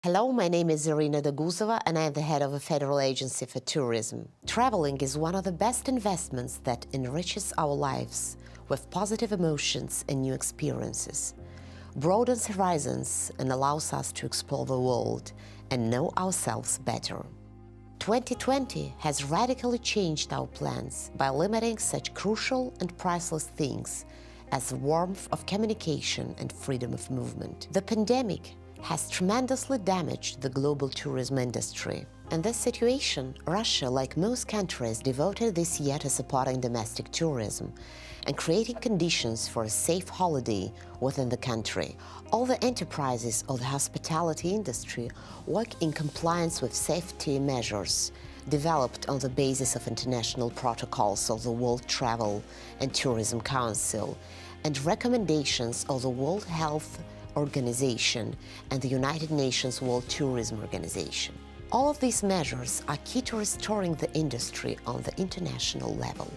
Hello, my name is Irina Daguzova and I am the head of a federal agency for tourism. Traveling is one of the best investments that enriches our lives with positive emotions and new experiences, broadens horizons and allows us to explore the world and know ourselves better. 2020 has radically changed our plans by limiting such crucial and priceless things as warmth of communication and freedom of movement. The pandemic has tremendously damaged the global tourism industry. In this situation, Russia, like most countries, devoted this year to supporting domestic tourism and creating conditions for a safe holiday within the country. All the enterprises of the hospitality industry work in compliance with safety measures developed on the basis of international protocols of the World Travel and Tourism Council and recommendations of the World Health Organization and the United Nations World Tourism Organization. All of these measures are key to restoring the industry on the international level.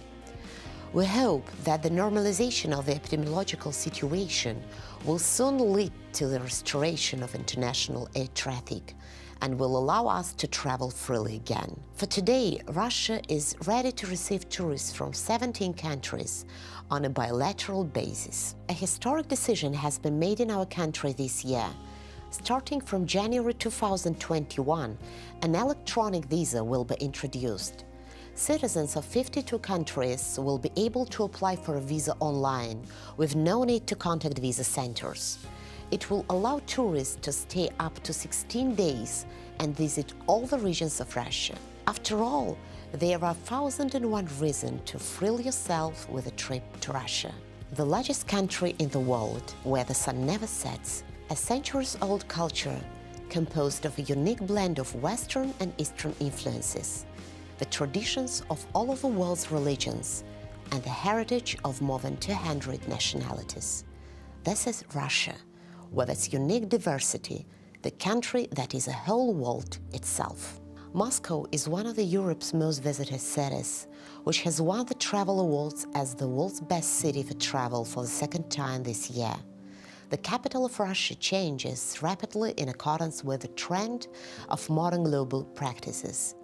We hope that the normalization of the epidemiological situation will soon lead to the restoration of international air traffic and will allow us to travel freely again. For today, Russia is ready to receive tourists from 17 countries on a bilateral basis. A historic decision has been made in our country this year. Starting from January 2021, an electronic visa will be introduced. Citizens of 52 countries will be able to apply for a visa online with no need to contact visa centers. It will allow tourists to stay up to 16 days and visit all the regions of Russia. After all, there are 1,001 reasons to thrill yourself with a trip to Russia, the largest country in the world where the sun never sets, a centuries-old culture composed of a unique blend of Western and Eastern influences, the traditions of all of the world's religions, and the heritage of more than 200 nationalities. This is Russia, with its unique diversity, the country that is a whole world itself. Moscow is one of Europe's most visited cities, which has won the travel awards as the world's best city for travel for the second time this year. The capital of Russia changes rapidly in accordance with the trend of modern global practices.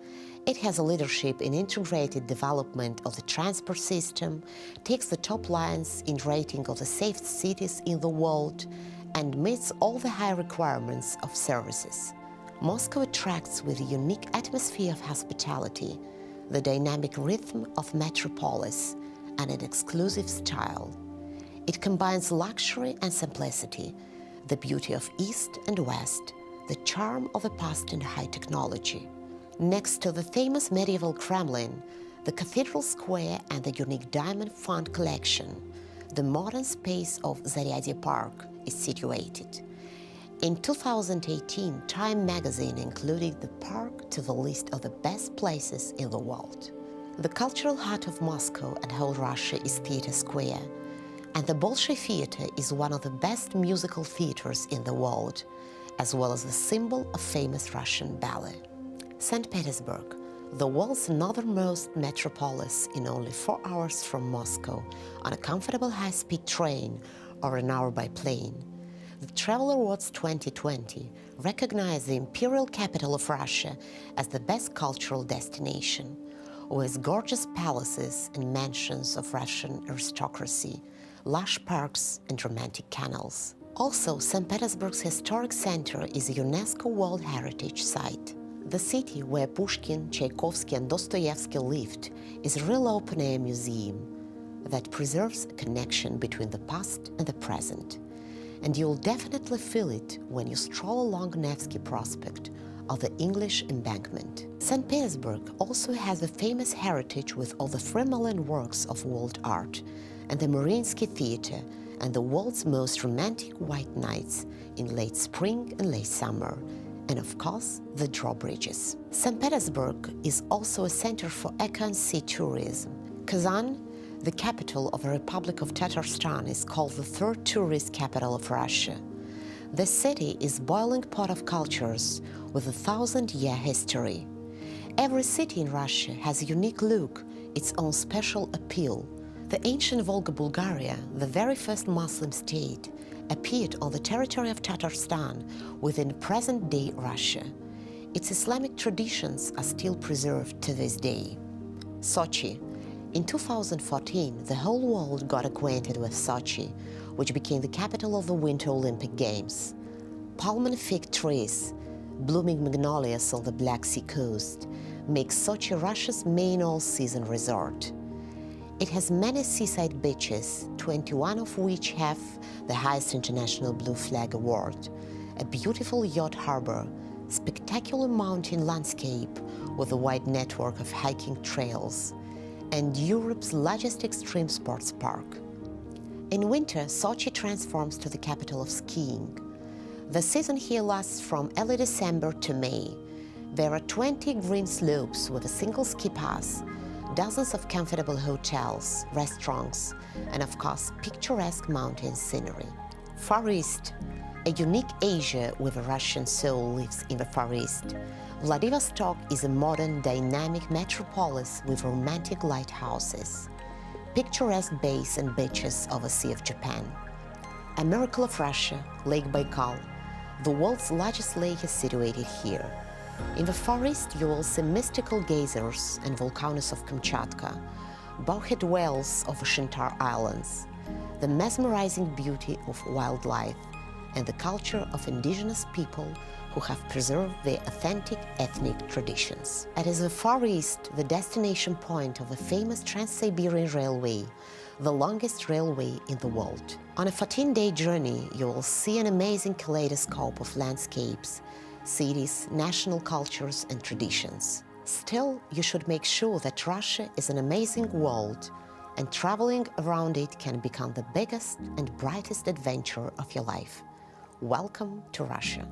It has a leadership in integrated development of the transport system, takes the top lines in rating of the safest cities in the world, and meets all the high requirements of services. Moscow attracts with a unique atmosphere of hospitality, the dynamic rhythm of metropolis, and an exclusive style. It combines luxury and simplicity, the beauty of East and West, the charm of the past and high technology. Next to the famous medieval Kremlin, the Cathedral Square and the unique Diamond Fund collection, the modern space of Zaryadye Park is situated. In 2018, Time magazine included the park to the list of the best places in the world. The cultural heart of Moscow and whole Russia is Theatre Square, and the Bolshoi Theatre is one of the best musical theatres in the world, as well as the symbol of famous Russian ballet. St. Petersburg, the world's northernmost metropolis, in only 4 hours from Moscow on a comfortable high-speed train or an hour by plane. The Travel Awards 2020 recognize the imperial capital of Russia as the best cultural destination, with gorgeous palaces and mansions of Russian aristocracy, lush parks and romantic canals. Also, St. Petersburg's historic center is a UNESCO World Heritage Site. The city where Pushkin, Tchaikovsky and Dostoevsky lived is a real open-air museum that preserves a connection between the past and the present. And you'll definitely feel it when you stroll along Nevsky Prospect or the English Embankment. St. Petersburg also has a famous heritage with all the 3 million works of world art and the Mariinsky Theatre and the world's most romantic white nights in late spring and late summer, and of course, the drawbridges. St. Petersburg is also a center for eco and sea tourism. Kazan, the capital of the Republic of Tatarstan, is called the third tourist capital of Russia. The city is a boiling pot of cultures with a 1,000-year history. Every city in Russia has a unique look, its own special appeal. The ancient Volga Bulgaria, the very first Muslim state, appeared on the territory of Tatarstan within present-day Russia. Its Islamic traditions are still preserved to this day. Sochi. In 2014, the whole world got acquainted with Sochi, which became the capital of the Winter Olympic Games. Palm and fig trees, blooming magnolias on the Black Sea coast, make Sochi Russia's main all-season resort. It has many seaside beaches, 21 of which have the highest international Blue Flag award, a beautiful yacht harbor, spectacular mountain landscape with a wide network of hiking trails, and Europe's largest extreme sports park. In winter, Sochi transforms to the capital of skiing. The season here lasts from early December to May. There are 20 green slopes with a single ski pass, dozens of comfortable hotels, restaurants, and of course, picturesque mountain scenery. Far East. A unique Asia with a Russian soul lives in the Far East. Vladivostok is a modern, dynamic metropolis with romantic lighthouses, picturesque bays and beaches of the Sea of Japan. A miracle of Russia, Lake Baikal. The world's largest lake is situated here. In the Far East, you will see mystical geysers and volcanoes of Kamchatka, bowhead whales of the Shantar Islands, the mesmerizing beauty of wildlife, and the culture of indigenous people who have preserved their authentic ethnic traditions. It is the Far East, the destination point of the famous Trans-Siberian Railway, the longest railway in the world. On a 14-day journey, you will see an amazing kaleidoscope of landscapes, cities, national cultures, and traditions. Still, you should make sure that Russia is an amazing world, and traveling around it can become the biggest and brightest adventure of your life. Welcome to Russia.